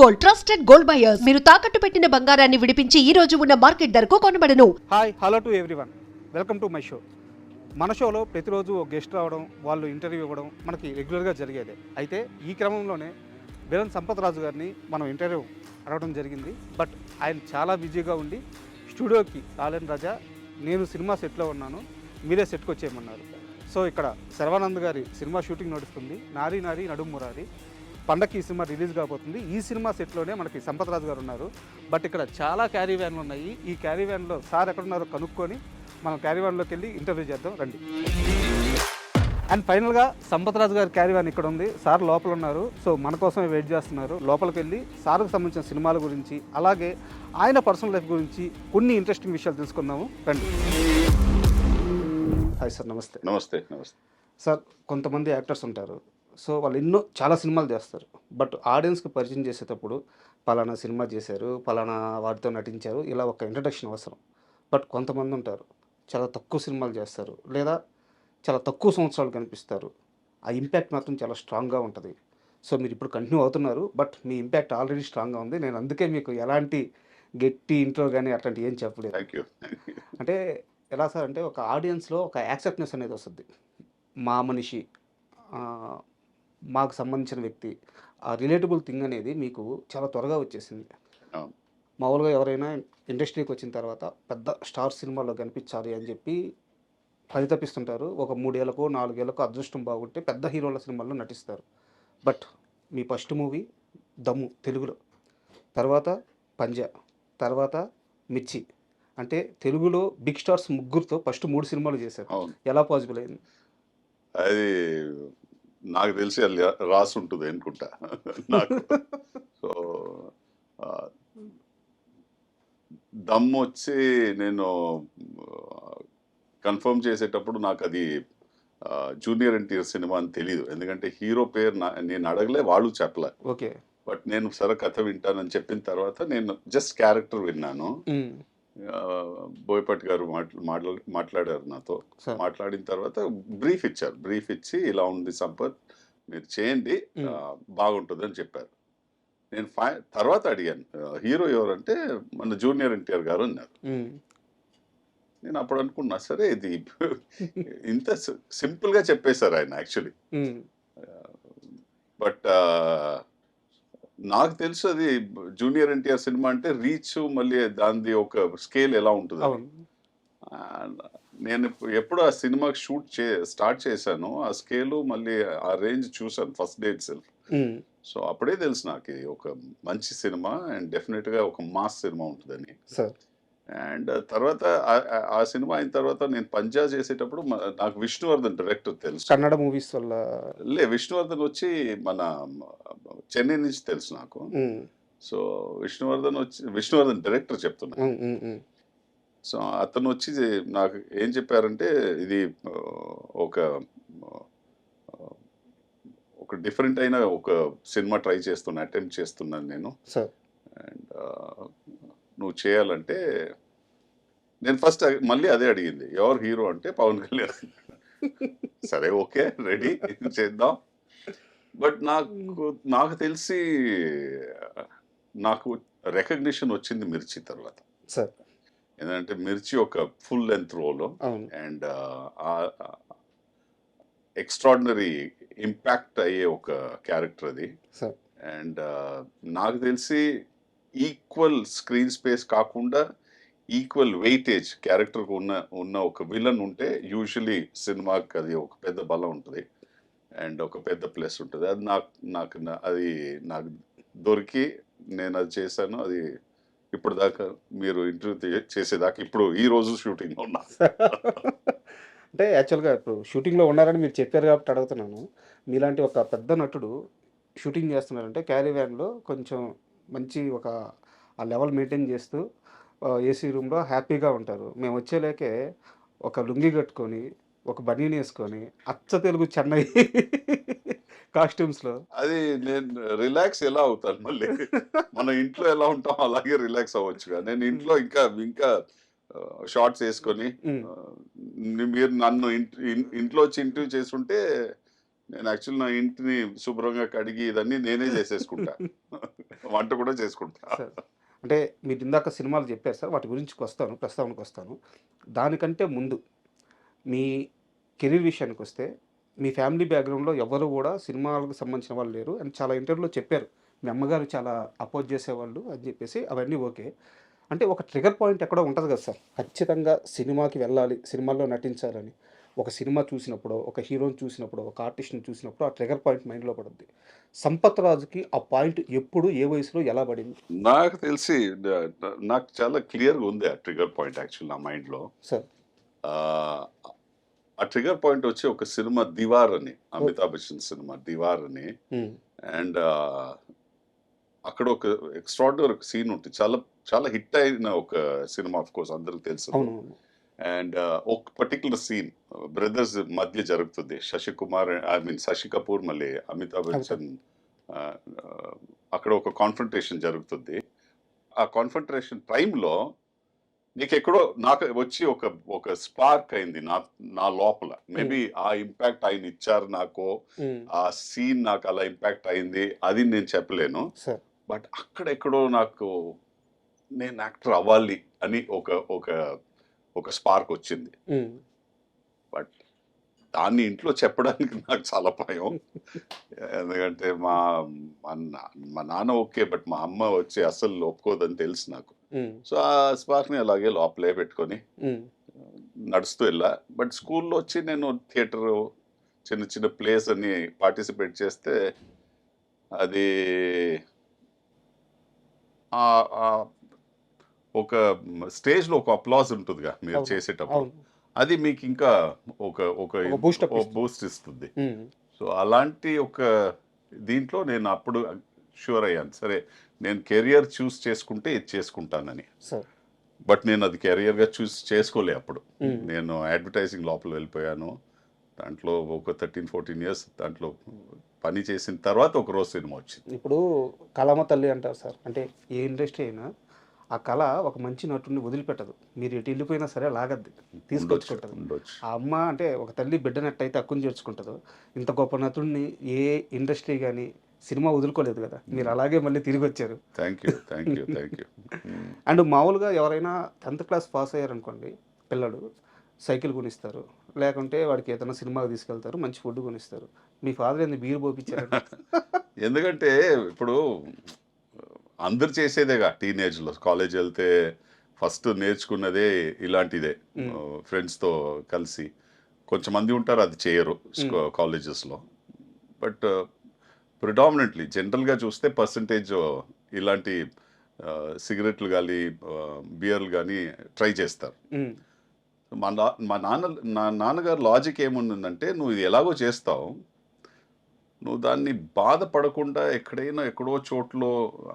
Gold, trusted gold buyers. మీరు తాకట్టు పెట్టిన బంగారాన్ని విడిపించి ఈ రోజు ఉన్న మార్కెట్ ధరకు కొనబడను. Hi hello to everyone, welcome to my show. మన షోలో ప్రతిరోజు ఒక గెస్ట్ రావడం, వాళ్ళు ఇంటర్వ్యూ ఇవ్వడం మనకి రెగ్యులర్గా జరిగేదే. అయితే ఈ క్రమంలోనే విలన్ సంపత్ రాజు గారిని మనం ఇంటర్వ్యూ అడగడం జరిగింది. బట్ ఆయన చాలా బిజీగా ఉండి స్టూడియోకి రాలేని రాజా, నేను సినిమా సెట్లో ఉన్నాను, మీరే సెట్కి వచ్చేయమన్నారు. సో ఇక్కడ శర్వానంద్ గారి సినిమా షూటింగ్ నడుస్తుంది. నారీ నారీ నడుము మురారి పండక్కి ఈ సినిమా రిలీజ్ కాబోతుంది. ఈ సినిమా సెట్లోనే మనకి సంపత్ రాజు గారు ఉన్నారు. బట్ ఇక్కడ చాలా క్యారీ వ్యాన్లు ఉన్నాయి. ఈ క్యారీ వ్యాన్లో సార్ ఎక్కడున్నారో కనుక్కొని మనం క్యారీ వ్యాన్లోకి వెళ్ళి ఇంటర్వ్యూ చేద్దాం రండి. అండ్ ఫైనల్గా సంపత్ రాజు గారి క్యారీ వ్యాన్ ఇక్కడ ఉంది. సార్ లోపల ఉన్నారు. సో మన కోసమే వెయిట్ చేస్తున్నారు. లోపలికి వెళ్ళి సార్కు సంబంధించిన సినిమాల గురించి, అలాగే ఆయన పర్సనల్ లైఫ్ గురించి కొన్ని ఇంట్రెస్టింగ్ విషయాలు తెలుసుకుందాము రండి. హాయ్ సార్, నమస్తే. నమస్తే. నమస్తే సార్, కొంతమంది యాక్టర్స్ ఉంటారు. సో వాళ్ళు చాలా సినిమాలు చేస్తారు. బట్ ఆడియన్స్కి పరిచయం చేసేటప్పుడు పలానా సినిమా చేశారు, పలానా వాటితో నటించారు, ఇలా ఒక ఇంట్రడక్షన్ అవసరం. బట్ కొంతమంది ఉంటారు, చాలా తక్కువ సినిమాలు చేస్తారు, లేదా చాలా తక్కువ సంవత్సరాలు కనిపిస్తారు. ఆ ఇంపాక్ట్ మాత్రం చాలా స్ట్రాంగ్గా ఉంటుంది. సో మీరు ఇప్పుడు కంటిన్యూ అవుతున్నారు, బట్ మీ ఇంపాక్ట్ ఆల్రెడీ స్ట్రాంగ్గా ఉంది. నేను అందుకే మీకు ఎలాంటి గట్టి ఇంట్రో కానీ అట్లాంటివి ఏం చెప్పలేదు. Thank you. అంటే ఎలా సార్ అంటే, ఒక ఆడియన్స్లో ఒక యాక్సెప్ట్నెస్ అనేది వస్తుంది. మా మనిషి, మాకు సంబంధించిన వ్యక్తి, ఆ రిలేటబుల్ థింగ్ అనేది మీకు చాలా త్వరగా వచ్చేసింది. మామూలుగా ఎవరైనా ఇండస్ట్రీకి వచ్చిన తర్వాత పెద్ద స్టార్ సినిమాలో కనిపించాలి అని చెప్పి పరితపిస్తుంటారు. ఒక 3 ఏళ్ళకో 4 ఏళ్ళకో అదృష్టం బాగుంటే పెద్ద హీరోల సినిమాల్లో నటిస్తారు. బట్ మీ ఫస్ట్ మూవీ దమ్ము తెలుగులో, తర్వాత పంజా, తర్వాత మిర్చి, అంటే తెలుగులో బిగ్ స్టార్స్ ముగ్గురుతో ఫస్ట్ 3 సినిమాలు చేశారు. ఎలా పాసిబుల్ అయింది? అది నాకు తెలిసి అది రాసి ఉంటుంది అనుకుంటా నాకు. సో దమ్ వచ్చి నేను కన్ఫర్మ్ చేసేటప్పుడు నాకు అది జూనియర్ ఎన్టీఆర్ సినిమా అని తెలియదు. ఎందుకంటే హీరో పేరు నేను అడగలే, వాళ్ళు చెప్పలే. ఓకే. బట్ నేను సరే కథ వింటానని చెప్పిన తర్వాత నేను జస్ట్ క్యారెక్టర్ విన్నాను. బోయపాటి గారు మాట్లాడారు నాతో. మాట్లాడిన తర్వాత బ్రీఫ్ ఇచ్చి ఇలా ఉంది సంపత్, మీరు చేయండి, బాగుంటుంది అని చెప్పారు. నేను తర్వాత అడిగాను హీరో ఎవరంటే మన జూనియర్ ఎన్టీఆర్ గారు అన్నారు. నేను అప్పుడు అనుకున్నా, సరే ఇది ఇంత సింపుల్గా చెప్పేశారు ఆయన యాక్చువల్లీ. బట్ నాకు తెలుసు అది జూనియర్ ఎన్టీఆర్ సినిమా అంటే రీచ్, మళ్ళీ దాని ఒక స్కేల్ ఎలా ఉంటుంది. నేను ఎప్పుడు ఆ సినిమా స్టార్ట్ చేశాను, ఆ స్కేలు మళ్ళీ ఆ రేంజ్ చూసాను first day it self. So అప్పుడే తెలుసు నాకు ఇది ఒక మంచి సినిమా అండ్ డెఫినెట్గా ఒక మాస్ సినిమా ఉంటుందని. అండ్ తర్వాత ఆ సినిమా అయిన తర్వాత నేను పంజా చేసేటప్పుడు నాకు విష్ణువర్ధన్ డైరెక్టర్ తెలుసు. కన్నడ మూవీస్ వల్ల విష్ణువర్ధన్ వచ్చి మన చెన్నై నుంచి తెలుసు నాకు. సో విష్ణువర్ధన్ డైరెక్టర్ చెప్తున్నా. సో అతను వచ్చి నాకు ఏం చెప్పారంటే, ఇది ఒక డిఫరెంట్ అయిన ఒక సినిమా ట్రై చేస్తున్నా, అటెంప్ట్ చేస్తున్నాను నేను. అండ్ నువ్వు చేయాలంటే నేను ఫస్ట్ మళ్ళీ అదే అడిగింది, ఎవరు హీరో అంటే పవన్ కళ్యాణ్. సరే ఓకే, రెడీ చేద్దాం. బట్ నాకు తెలిసి నాకు రికగ్నిషన్ వచ్చింది మిర్చి తర్వాత. ఎందుకంటే మిర్చి ఒక full length role and extraordinary impact అయ్యే ఒక క్యారెక్టర్ అది. అండ్ నాకు తెలిసి ఈక్వల్ స్క్రీన్ స్పేస్ కాకుండా ఈక్వల్ వెయిటేజ్ క్యారెక్టర్కి ఉన్న ఒక విలన్ ఉంటే యూజువలీ సినిమాకి అది ఒక పెద్ద బలం ఉంటుంది అండ్ ఒక పెద్ద ప్లస్ ఉంటుంది. అది నాకు దొరికి నేను అది చేశాను. అది ఇప్పుడు దాకా మీరు ఇంటర్వ్యూ చేసేదాకా ఇప్పుడు ఈ రోజు షూటింగ్లో ఉన్నా. అంటే యాక్చువల్గా ఇప్పుడు షూటింగ్లో ఉన్నారని మీరు చెప్పారు కాబట్టి అడుగుతున్నాను. మీలాంటి ఒక పెద్ద నటుడు షూటింగ్ చేస్తున్నారంటే క్యారీ వ్యాన్లో కొంచెం మంచి ఆ లెవెల్ మెయింటైన్ చేస్తూ ఏసీ రూమ్లో హ్యాపీగా ఉంటారు. మేము వచ్చేలేకే ఒక లుంగి కట్టుకొని, ఒక బనీన్ వేసుకొని, అచ్చ తెలుగు చెన్నై కాస్ట్యూమ్స్లో. అది నేను రిలాక్స్ ఎలా అవుతాను మళ్ళీ? మన ఇంట్లో ఎలా ఉంటాం అలాగే రిలాక్స్ అవ్వచ్చుగా. నేను ఇంట్లో ఇంకా షార్ట్స్ వేసుకొని, మీరు నన్ను ఇంట్లో వచ్చి ఇంటర్వ్యూ చేస్తుంటే నేను యాక్చువల్ నా ఇంటిని శుభ్రంగా కడిగి ఇదన్నీ నేనే చేసేసుకుంటా. వంట కూడా చేసుకుంటా. సార్ అంటే మీరు ఇందాక సినిమాలు చెప్పారు సార్, వాటి గురించి వస్తాను, ప్రస్తావనకు వస్తాను. దానికంటే ముందు మీ కెరీర్ విషయానికి వస్తే, మీ ఫ్యామిలీ బ్యాక్గ్రౌండ్లో ఎవరు కూడా సినిమాలకు సంబంధించిన వాళ్ళు లేరు అని చాలా ఇంటర్వ్యూలో చెప్పారు. మీ అమ్మగారు చాలా అపోజ్ చేసేవాళ్ళు అని చెప్పేసి, అవన్నీ ఓకే. అంటే ఒక ట్రిగర్ పాయింట్ ఎక్కడో ఉంటుంది కదా సార్, ఖచ్చితంగా సినిమాకి వెళ్ళాలి, సినిమాల్లో నటించాలని. ఒక సినిమా చూసినప్పుడు, ఒక హీరోని చూసినప్పుడు, ఒక ఆర్టిస్ట్ని చూసినప్పుడు ఆ ట్రిగర్ పాయింట్ మైండ్లో పడుద్ది. సంపత్ రాజుకి ఆ పాయింట్ ఎప్పుడు, ఏ వయసులో, ఎలా పడింది నాకు తెలిసి నాకు చాలా క్లియర్‌గా ఉంది ఆ ట్రిగ్గర్ పాయింట్ యాక్చువల్ నా మైండ్‌లో. సార్? ఆహ్, ఆ ట్రిగ్గర్ పాయింట్ వచ్చి ఒక సినిమా 'దీవార్' అని, అమితాబ్ బచ్చన్ సినిమా 'దీవార్' అని. అండ్ అక్కడ ఒక ఎక్స్ట్రార్డినరీ ఒక సీన్ ఉంటుంది. చాలా చాలా హిట్ అయిన ఒక సినిమా, ఆఫ్ కోర్స్ అందరికి తెలుసు. అవునవును. అండ్ ఒక పర్టిక్యులర్ సీన్ బ్రదర్స్ మధ్య జరుగుతుంది. శశి కపూర్ మళ్ళీ అమితాబ్ బచ్చన్ ఆహ్, ఆహ్, అక్కడ ఒక కాన్ఫ్రంటేషన్ జరుగుతుంది. ఆ కాన్ఫ్రంటేషన్ టైంలో నీకెక్కడో నాకు వచ్చి ఒక స్పార్క్ అయింది నా లోపల. మేబీ ఆ ఇంపాక్ట్ ఆయన ఇచ్చారు నాకో, ఆ సీన్ నాకు అలా ఇంపాక్ట్ అయింది అది నేను చెప్పలేను. సార్ బట్ అక్కడెక్కడో నాకు నేను యాక్టర్ అవ్వాలి అని ఒక ఒక ఒక స్పార్క్ వచ్చింది. బట్ దాన్ని ఇంట్లో చెప్పడానికి నాకు చాలా భయం. ఎందుకంటే మా నాన్న ఓకే, బట్ మా అమ్మ వచ్చి అస్సలు ఒప్పుకోదని తెలుసు నాకు. సో ఆ స్పార్క్ని అలాగే లోపలే పెట్టుకొని నడుస్తూ వెళ్ళా. బట్ స్కూల్లో వచ్చి నేను థియేటర్, చిన్న చిన్న ప్లేస్ అని పార్టిసిపేట్ చేస్తే అది ఆ- ఆ ఒక స్టేజ్లో ఒక అప్లాజ్ ఉంటుందిగా మీరు అవును. చేసేటప్పుడు. అవును. అది మీకు ఇంకా ఒక ఒక ఒక boost up ఇస్తుంది. బూస్ట్ ఇస్తుంది. సో అలాంటి ఒక దీంట్లో నేను అప్పుడు షూర్ అయ్యాను, సరే నేను కెరియర్ చూస్ చేసుకుంటే ఇది చేసుకుంటానని. సార్ బట్ నేను అది కెరియర్గా చూస్ చేసుకోలే అప్పుడు. నేను అడ్వర్టైజింగ్ లోపల వెళ్ళిపోయాను. దాంట్లో ఒక 13-14 ఇయర్స్ దాంట్లో పని చేసిన తర్వాత ఒక రోజు సినిమా వచ్చింది. ఇప్పుడు కళమ్మ తల్లి అంటారు సార్. అంటే ఏ ఇండస్ట్రీ అయినా ఆ కళ ఒక మంచి నటుడిని వదిలిపెట్టదు. మీరు ఎటు వెళ్ళిపోయినా సరే లాగద్ది, తీసుకొచ్చుకుంటుంది. ఉండొచ్చు. ఆ అమ్మ అంటే ఒక తల్లి బిడ్డనట్టయితే హక్కుని చేర్చుకుంటుందో, ఇంత గొప్ప నటుడిని ఏ ఇండస్ట్రీ కానీ సినిమా వదులుకోలేదు కదా. మీరు అలాగే మళ్ళీ తిరిగి వచ్చారు. Thank you, thank you, thank you. And మామూలుగా ఎవరైనా 10th క్లాస్ పాస్ అయ్యారనుకోండి పిల్లలు, సైకిల్ కొనిస్తారు, లేకుంటే వాడికి ఏదైనా సినిమాకి తీసుకెళ్తారు, మంచి ఫుడ్ కొనిస్తారు. మీ ఫాదర్ ఏంది బీర్ పోపించారు? ఎందుకంటే ఇప్పుడు అందరు చేసేదేగా టీనేజ్లో, కాలేజ్ వెళ్తే ఫస్ట్ నేర్చుకున్నదే ఇలాంటిదే. ఫ్రెండ్స్తో కలిసి కొంచెంమంది ఉంటారు అది చేయరు కాలేజెస్లో. బట్ ప్రిడామినెంట్లీ జనరల్గా చూస్తే పర్సంటేజ్ ఇలాంటి సిగరెట్లు కానీ బియర్లు కానీ ట్రై చేస్తారు. మా నాన్నగారు లాజిక్ ఏముందంటే, నువ్వు ఇది ఎలాగో చేస్తావు, నువ్వు దాన్ని బాధపడకుండా ఎక్కడో చోట్లో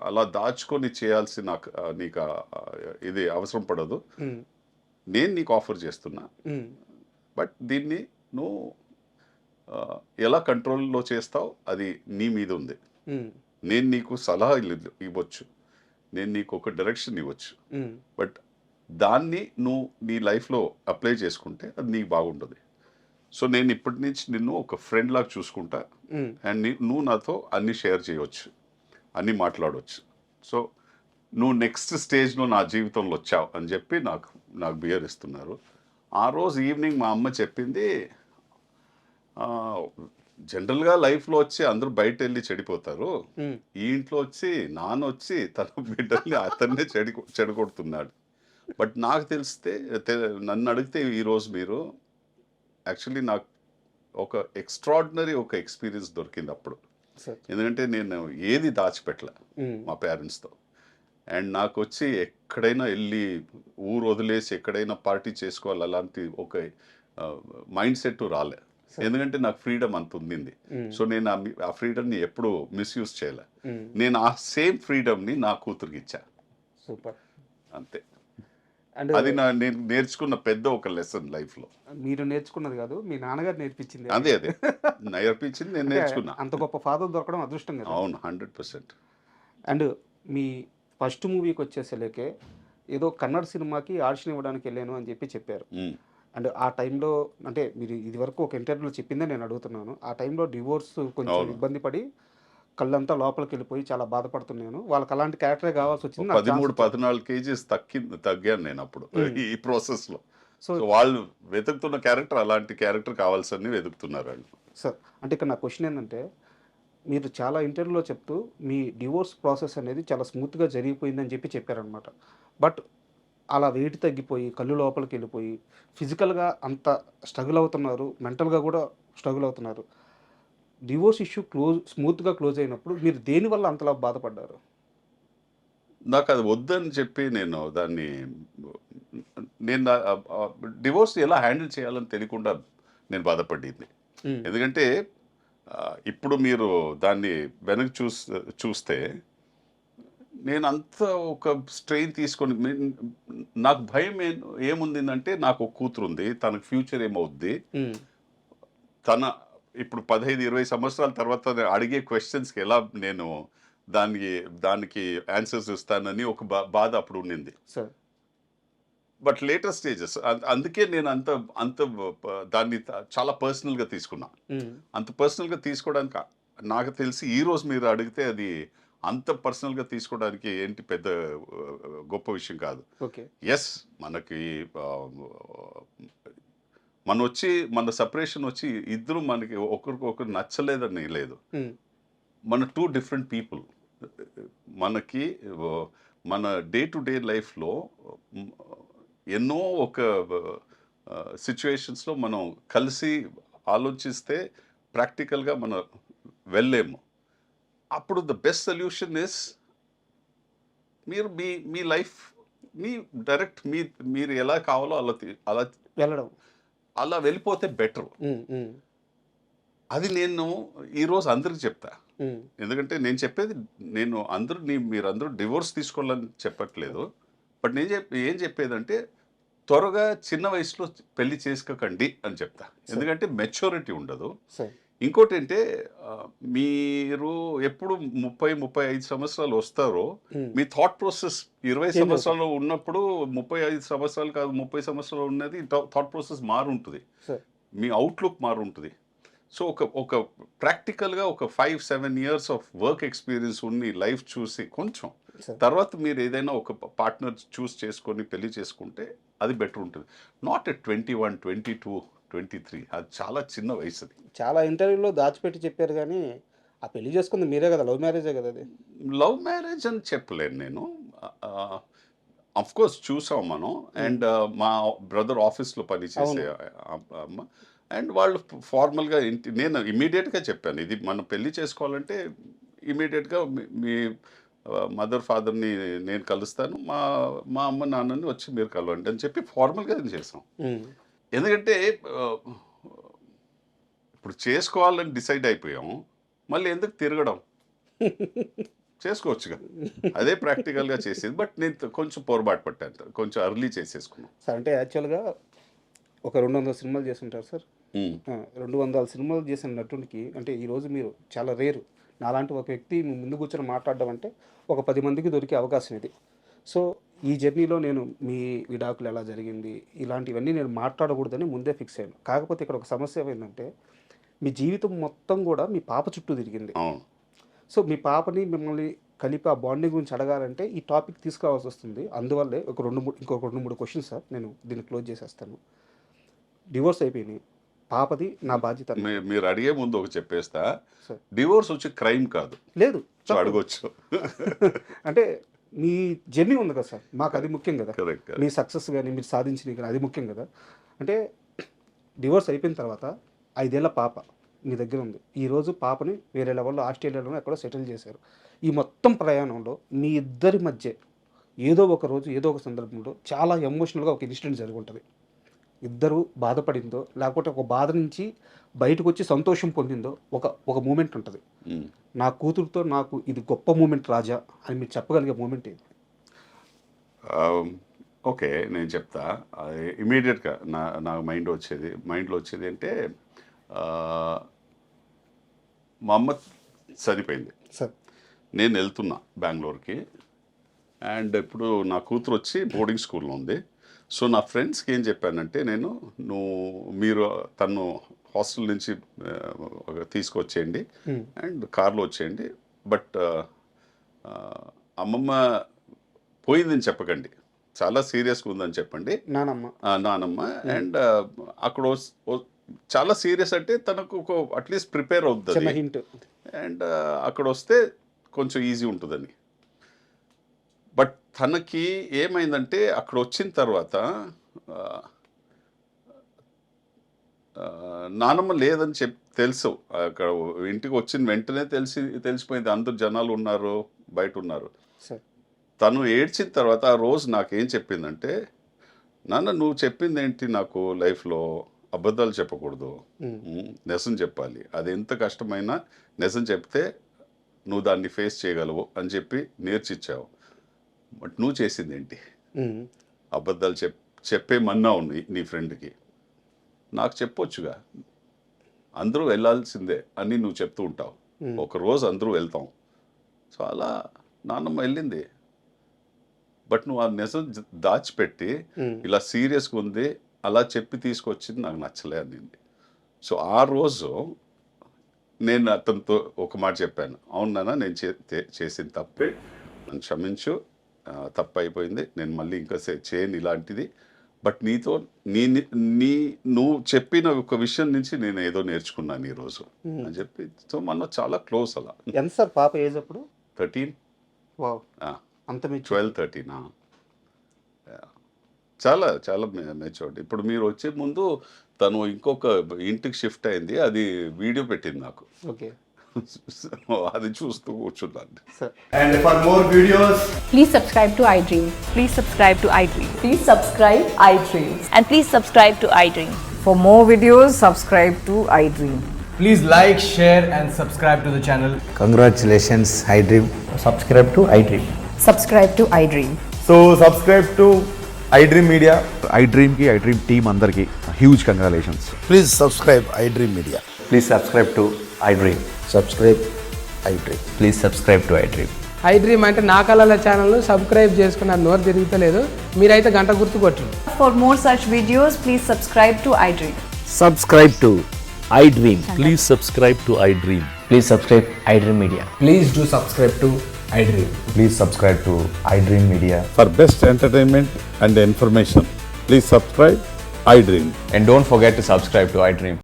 అలా దాచుకొని చేయాల్సిన నీకు ఇది అవసరం పడదు. నేను నీకు ఆఫర్ చేస్తున్నా, బట్ దీన్ని నువ్వు ఎలా కంట్రోల్లో చేస్తావు అది నీ మీద ఉంది. నేను నీకు సలహా ఇవ్వచ్చు, నేను నీకు ఒక డైరెక్షన్ ఇవ్వచ్చు, బట్ దాన్ని నువ్వు నీ లైఫ్లో అప్లై చేసుకుంటే అది నీకు బాగుంటుంది. సో నేను ఇప్పటి నుంచి నిన్ను ఒక ఫ్రెండ్ లాగా చూసుకుంటా, అండ్ నువ్వు నాతో అన్ని షేర్ చేయవచ్చు, అన్నీ మాట్లాడవచ్చు. సో నువ్వు నెక్స్ట్ స్టేజ్లో నా జీవితంలో వచ్చావు అని చెప్పి నాకు బియర్ ఇస్తున్నారు. ఆ రోజు ఈవినింగ్ మా అమ్మ చెప్పింది, జనరల్గా లైఫ్లో వచ్చి అందరూ బయట వెళ్ళి చెడిపోతారు, ఈ ఇంట్లో వచ్చి నాన్న వచ్చి తన బిడ్డల్ని అతన్నే చెడగొడుతున్నాడు. బట్ నాకు నన్ను అడిగితే ఈరోజు మీరు యాక్చువల్లీ నాకు ఒక ఎక్స్ట్రాడినరీ ఒక ఎక్స్పీరియన్స్ దొరికింది అప్పుడు. ఎందుకంటే నేను ఏది దాచిపెట్టలే మా పేరెంట్స్తో. అండ్ నాకు వచ్చి ఎక్కడైనా వెళ్ళి ఊరు వదిలేసి ఎక్కడైనా పార్టీ చేసుకోవాలి అలాంటి ఒక మైండ్ సెట్ రాలే. ఎందుకంటే నాకు ఫ్రీడమ్ అంత ఉంది. సో నేను ఆ ఫ్రీడమ్ని ఎప్పుడు మిస్యూజ్ చేయలే. నేను ఆ సేమ్ ఫ్రీడమ్ని నా కూతురికి ఇచ్చా. సూపర్. అంతే. అండ్ అది నేను నేర్చుకున్న పెద్ద ఒక లెసన్ లైఫ్లో. మీరు నేర్చుకున్నది కాదు, మీ నాన్నగారు నేర్పించింది. అదే నేర్పించింది, నేను నేర్చుకున్నా. అంత గొప్ప ఫాదర్ దొరకడం అదృష్టం కదా. అవును, 100%. అండ్ మీ ఫస్ట్ మూవీకి వచ్చేసలేకే ఏదో కన్నడ సినిమాకి ఆడిషన్ ఇవ్వడానికి వెళ్ళాను అని చెప్పారు. అండ్ ఆ టైంలో అంటే మీరు ఇదివరకు ఒక ఇంటర్వ్యూలో చెప్పిందే నేను అడుగుతున్నాను. ఆ టైంలో డివోర్స్ కొంచెం అవును. ఇబ్బంది పడి కళ్ళంతా లోపలికెళ్ళిపోయి చాలా బాధపడుతున్నాను. వాళ్ళకి అలాంటి క్యారెక్టరే కావాల్సొచ్చింది. నాకు ఛాన్స్ 13, ఇచ్చారు. 14 కేజీస్ తగ్గాను నేను అప్పుడు హ్మ్. ఈ ప్రాసెస్‌లో. సో సో వాళ్ళు వెతుకుతున్న క్యారెక్టర్ అలాంటి క్యారెక్టర్ కావాల్సని వెతుకుతున్నారు వాళ్ళు. సార్ అంటే ఇక్కడ నా క్వెషన్ ఏందంటే, మీరు చాలా ఇంటర్వ్యూలో చెప్తూ మీ డివోర్స్ ప్రాసెస్ అనేది చాలా స్మూత్‌గా జరిగిపోయిందని చెప్పారనమాట. బట్ అలా వెయిట్ తగ్గిపోయి, కళ్ళు లోపలికెళ్ళిపోయి, ఫిజికల్‌గా అంత స్ట్రగుల్ అవుతున్నారు. మెంటల్‌గా కూడా స్ట్రగుల్ అవుతున్నారు. డివోర్స్ ఇష్యూ స్మూత్‌గా క్లోజ్ అయినప్పుడు మీరు దేనివల్ల అంతలా బాధపడ్డారు? నాకది వద్దని చెప్పి నేను దాన్ని నేను డివోర్స్ ఎలా హ్యాండిల్ చేయాలని తెలియకుండా నేను బాధపడింది. హ్మ్. ఎందుకంటే ఇప్పుడు మీరు దాన్ని వెనక్కి చూస్తే నేను అంత ఒక స్ట్రెయిన్ తీసుకొని నాకు భయం ఏముందంటే నాకు ఒక కూతురుంది. తనకు ఫ్యూచర్ ఏమవుద్ది? హ్మ్. తన ఇప్పుడు 15, 20 సంవత్సరాల తర్వాత అడిగే క్వెషన్స్‌కి ఎలా నేను దానికి దానికి ఆన్సర్స్ ఇస్తానని ఒక బాధ అప్పుడు ఉండింది. సార్. బట్ లేటర్ స్టేజెస్ అందుకే నేను అంత అంత దాన్ని చాలా పర్సనల్‌గా తీసుకున్నా. హ్మ్. అంత పర్సనల్‌గా తీసుకోవడానికి నాకు తెలిసి ఈరోజు మీరు అడిగితే అది అంత పర్సనల్‌గా తీసుకోవడానికి ఏంటి పెద్ద గొప్ప విషయం కాదు. ఓకే. యెస్, మనకి మన సెపరేషన్ వచ్చి ఇద్దరు మనకి ఒకరికొకరు నచ్చలేదని లేదు. హ్మ్. మన 2 డిఫరెంట్ పీపుల్. మనకి మన డే టు డే లైఫ్‌లో హ్మ్, ఎన్నో ఒక సిట్యుయేషన్స్‌లో మనం కలిసి ఆలోచిస్తే ప్రాక్టికల్‌గా మనం వెళ్ళలేము. అప్పుడు ద బెస్ట్ సొల్యూషన్ ఇస్ మీరు మీ మీ లైఫ్‌ని డైరెక్ట్ మీరు ఎలా కావాలో అలా వెళ్ళడం. అలా వెళ్ళిపోతే బెటర్. హ్మ్. హ్మ్. అది నేను ఈరోజు అందరికి చెప్తా. హ్మ్. ఎందుకంటే నేను మీరందరూ డివోర్స్ తీసుకోవాలని చెప్పట్లేదు. బట్ ఏం చెప్పేదంటే త్వరగా చిన్న వయసులో పెళ్లి చేసుకోకండి అని చెప్తా. సార్. ఎందుకంటే మెచ్యూరిటీ ఉండదు. సార్. ఇంకోటేంటే మీరు ఎప్పుడు 30, 35 సంవత్సరాలు వస్తారో హ్మ్. మీ థాట్ ప్రాసెస్ 20 చేంజ్ అవుతాయి. సంవత్సరాలు ఉన్నప్పుడు 35 సంవత్సరాలు కాదు 30 సంవత్సరాలు ఉన్నది థాట్ ప్రాసెస్ మారుంటది. సార్. మీ అవుట్‌లుక్ మారుంటది. సో, ఒక ప్రాక్టికల్‌గా ఒక 5, 7 ఇయర్స్ ఆఫ్ వర్క్ ఎక్స్‌పీరియన్స్ ఉండి లైఫ్ చూసి కొంచెం సార్. తర్వాత మీరు ఏదైనా ఒక పార్ట్నర్ చేసుకొని పెళ్లి చేసుకుంటే అది బెటర్ ఉంటుంది. నాట్ ఎట్ 21, 22, 23 అది చాలా చిన్న వయసు అది. చాలా ఇంటర్వ్యూలో దాచిపెట్టి చెప్పారు గానీ, ఆ పెళ్లి చేసుకుంది మీరే గదా! లవ్ మ్యారేజే గదా అది. లవ్ మ్యారేజ్ అని చెప్పలేను నేను. ఆఫ్‌కోర్స్ చూసాం మనం. హ్మ్. అండ్ మా బ్రదర్ ఆఫీస్‌లో పనిచేసే అవును. అమ్మ. అండ్ వాళ్ళు ఫార్మల్‌గా నేను ఇమ్మీడియేట్‌గా చెప్పాను. ఇది మనం పెళ్లి చేసుకోవాలంటే ఇమ్మీడియేట్‌గా మీ మీ మదర్, ఫాదర్‌ని నేను కలుస్తాను. మా మా అమ్మ, నాన్నని వచ్చి మీరు కలవండి అని చెప్పి ఫార్మల్‌గా చేసాం. హ్మ్. ఎందుకంటే ఆహ్, ఇప్పుడు చేసుకోవాలని డిసైడ్ అయిపోయాం. మళ్ళీ ఎందుకు తిరగడం? చేసుకోవచ్చుగా. అదే ప్రాక్టికల్‌గా చేసేది. బట్ నేను కొంచెం పొరపాటు పట్టాను. కొంచెం ఎర్లీ చేసేసుకున్నాం. సార్ అంటే యాక్చువల్‌గా ఒక 200 సినిమాలు చేసుంటారు సార్. హ్మ్. 200 సినిమాలు చేసిన నటునికి అంటే ఈరోజు మీరు చాలా రేరు. నాలాంటి ఒక వ్యక్తి మీ ముందు కూర్చొని మాట్లాడడం అంటే ఒక 10 మందికి దొరికే అవకాశం ఇది. సో, ఈ జర్నీలో నేను మీ విడాకులు ఎలా జరిగింది, ఇలాంటివన్నీ నేను మాట్లాడకూడదని ముందే ఫిక్స్ అయ్యాను. కాకపోతే ఇక్కడ ఒక సమస్య ఏమైందంటే, మీ జీవితం మొత్తం గూడా మీ పాప చుట్టూ తిరిగింది. అవును. సో, మీ పాపని మిమ్మల్ని కలిపి ఆ బాండింగ్ గురించి అడగాలంటే ఈ టాపిక్ తీసుకురావాల్సొస్తుంది. అందువల్లే ఇంకొక 2, 3 క్వెషన్స్ సార్. నేను దీన్ని క్లోజ్ చేసేస్తాను. డివోర్స్ అయిపోయినాయి. పాపది నా బాధ్యత అన్నారు. మీరు అడిగే ముందు ఒకటి చెప్పేస్తా. సార్. డివోర్స్ వచ్చి క్రైమ్ కాదు. లేదు. సో, తప్పు. అడగొచ్చు. అంటే మీ జర్నీ ఉంది కదా సార్. మాకది ముఖ్యం గదా! కరెక్ట్. మీ సక్సెస్ గాని, మీరు సాధించినయి గాని అది ముఖ్యం గదా! అంటే డివోర్స్ అయిపోయిన తర్వాత 5 ఏళ్ల పాప మీ దగ్గర ఉంది. ఈరోజు పాపని వేరే లెవెల్‌లో ఆస్ట్రేలియాలోనో ఎక్కడో సెటిల్ చేశారు. ఈ మొత్తం ప్రయాణంలో మీ ఇద్దరి మధ్య ఏదో ఒక రోజు, ఏదో ఒక సందర్భంలో చాలా ఎమోషనల్‌గా ఒక ఇన్సిడెంట్ జరిగుంటది. ఇద్దరు బాధపడిందో, లేకపోతే ఒక బాధ నుంచి బయటకొచ్చి సంతోషం పొందిందో ఒక మూమెంట్ ఉంటది. హ్మ్. నా కూతురుతో నాకు ఇది గొప్ప మూమెంట్ రాజా అని మీరు చెప్పగలిగే మూమెంట్ ఏది? ఆహ్, ఓకే. నేను చెప్తా. ఇమ్మీడియేట్‌గా నా మైండ్‌లో వచ్చేది అంటే ఆహ్, మా అమ్మ చనిపోయింది. సార్. నేనెళ్తున్నా బెంగుళూరుకి. అండ్ ఇప్పుడు నా కూతురొచ్చి బోర్డింగ్ స్కూల్‌లో ఉంది. సో నా ఫ్రెండ్స్కి ఏం చెప్పానంటే నేను మీరు తను హాస్టల్ నుంచి తీసుకొచ్చేయండి అండ్ కార్లో వచ్చేయండి, బట్ అమ్మమ్మ పోయిందని చెప్పకండి, చాలా సీరియస్గా ఉందని చెప్పండి నానమ్మ. అండ్ అక్కడ చాలా సీరియస్ అంటే తనకు ఒక అట్లీస్ట్ ప్రిపేర్ అవుతుంది అండ్ అక్కడ వస్తే కొంచెం ఈజీ ఉంటుందని. బట్ తనకి ఏమైందంటే అక్కడ వచ్చిన తర్వాత నానమ్మ లేదని తెలుసు, అక్కడ ఇంటికి వచ్చిన వెంటనే తెలిసిపోయింది అందరు జనాలు ఉన్నారు, బయట ఉన్నారు. తను ఏడ్చిన తర్వాత ఆ రోజు నాకేం చెప్పిందంటే, నాన్న నువ్వు చెప్పింది ఏంటి, నాకు లైఫ్లో అబద్ధాలు చెప్పకూడదు, నిజం చెప్పాలి, అది ఎంత కష్టమైనా నిజం చెప్తే నువ్వు దాన్ని ఫేస్ చేయగలవు అని చెప్పి నేర్చిచ్చావు. బట్ నువ్వు చేసింది ఏంటి, అబద్ధాలు చెప్పేమన్నావు నీ ఫ్రెండ్కి, నాకు చెప్పొచ్చుగా, అందరూ వెళ్ళాల్సిందే అని నువ్వు చెప్తూ ఉంటావు, ఒకరోజు అందరూ వెళ్తాం. సో అలా నాన్నమ్మ వెళ్ళింది, బట్ నువ్వు ఆ నిజం దాచిపెట్టి ఇలా సీరియస్గా ఉంది అలా చెప్పి తీసుకొచ్చింది నాకు నచ్చలే అనింది. సో ఆ రోజు నేను అతనితో ఒక మాట చెప్పాను, అవును నాన్న నేను చేసిన తప్పే, నన్ను క్షమించు, తప్పు అయిపోయింది, నేను మళ్ళీ ఇంకా చేయను ఇలాంటిది, బట్ నీతో నువ్వు చెప్పిన ఒక విషయం నుంచి నేను ఏదో నేర్చుకున్నాను ఈరోజు అని చెప్పి. సో మన చాలా క్లోజ్. అలా ఎంత సార్ పాప ఏజ్ అప్పుడు? 13. అంత 12-13. చాలా చాలా మెచ్యూర్డ్. ఇప్పుడు మీరు వచ్చే ముందు తను ఇంకొక ఇంటికి షిఫ్ట్ అయింది, అది వీడియో పెట్టింది నాకు. ఓకే, అది చూస్తూ కూర్చున్నాను. And for more videos, Please subscribe to iDream. Please subscribe to iDream. Please subscribe iDream. And please subscribe to iDream. For more videos, subscribe to iDream. please like, share and subscribe to the channel. Congratulations, iDream. Subscribe to iDream. Subscribe to iDream. So subscribe to iDream Media. iDream ki iDream team andarki huge congratulations. Please subscribe iDream Media. Please subscribe to iDream. Subscribe iDream. Please subscribe to iDream. iDream అంటే నా కళల channel subscribe చేసుకున్న నోరు తిరుగుతలేదు, మీరైతే గంట గుర్తు కొట్టండి. For more such videos, please subscribe to iDream. Subscribe to iDream. Please subscribe to iDream. Please subscribe iDream Media. Please do subscribe to iDream. Please subscribe to iDream Media. For best entertainment and information, please subscribe iDream. And don't forget to subscribe to iDream.